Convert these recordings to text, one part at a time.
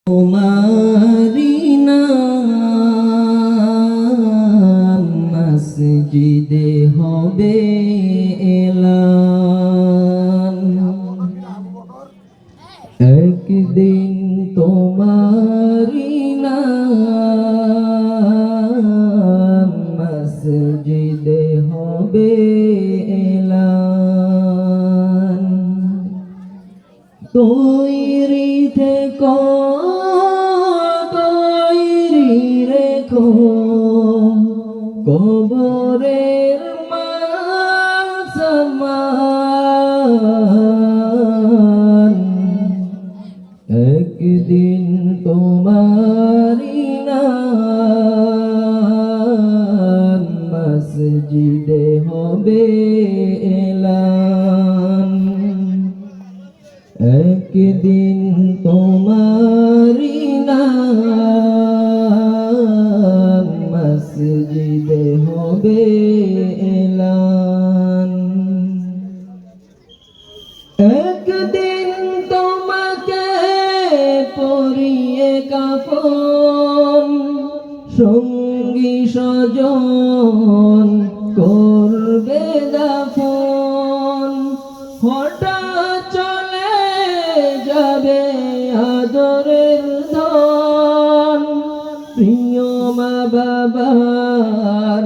তোমারি নাম মসজিদে হবে এলান, একদিন তোমারি নাম মসজিদে হবে এলান। তৈরি থেকো তৈরি রেখো কবরের মান, একদিন তোমারি নাম মসজিদে হবে এলান, একদিন তোমারি নাম মসজিদে হবে এলান। একদিন তোমাকে পরিয়ে কাফন, সঙ্গী স্বজন করবে দাফন, হঠাৎ চলে যাবে আদরের ধন, প্রিয় মা বাবার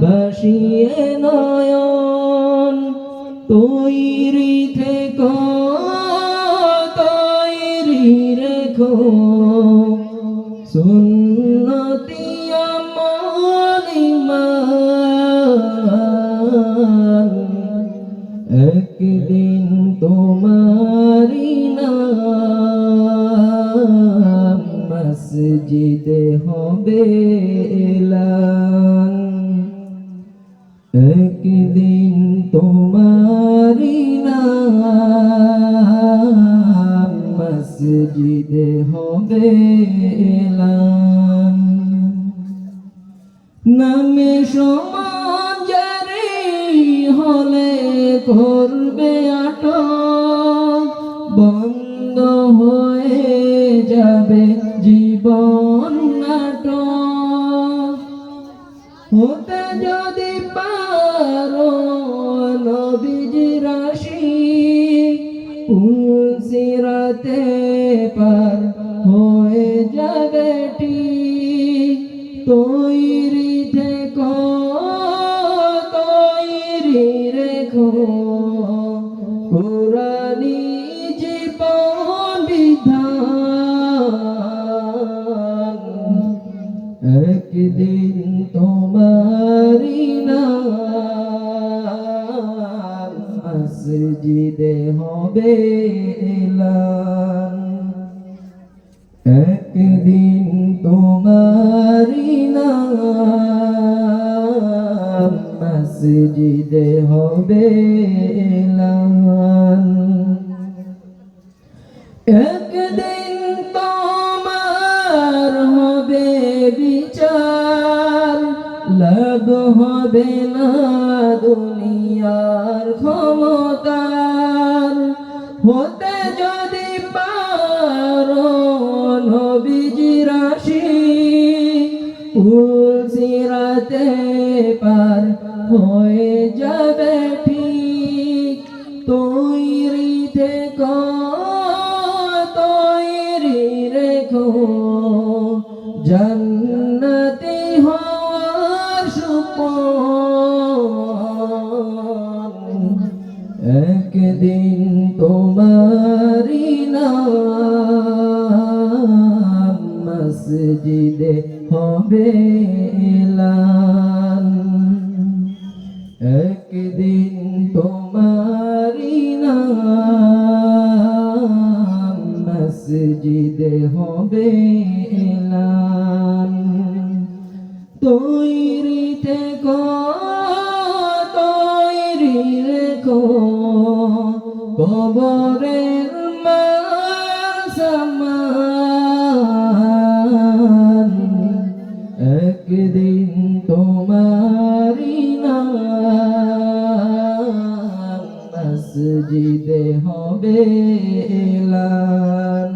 ভাসিয়ে নয়ন। তৈরি থেকো তৈরি রেখো সুন্নতি আমল ঈমান, একদিন তোমারি নাম মসজিদে হবে এলান, একদিন তোমারি নাম মসজিদে হবে এলান। নামে সমান জারি হলে করবে আটক, বন্ধ হয়ে যাবে জীবন নাটক। হতে যদি পারো নবীজির আশিক, পুলসিরাতে পার হয়ে যাবে ঠিক। তৈরি থেকো তৈরি রেখো কুরআনী জীবন বিধান, একদিন তোমারি নাম মসজিদে হবে এলান, একদিন তোমারি নাম মসজিদে হবে এলান। একদিন তোমার হবে বিচার, লাভ হবে না দুনিয়ার ক্ষমতার। হতে যদি পারো নবীজির আশিক, পুলসিরাতে পার হয়ে যাবে ঠিক। তৈরি থেকো তৈরি রেখো জান্নাতি হওয়ার সুপন, একদিন তোমারি নাম মসজিদে হবে এলান, একদিন তোমারি নাম মসজিদে হবে এলান। তৈরি থেকো তৈরি রেখো কবরের মান, একদিন তোমারি নাম মসজিদে হবে এলান।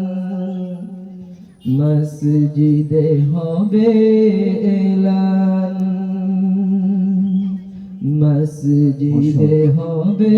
মসজিদে হবে এলান, মসজিদে হবে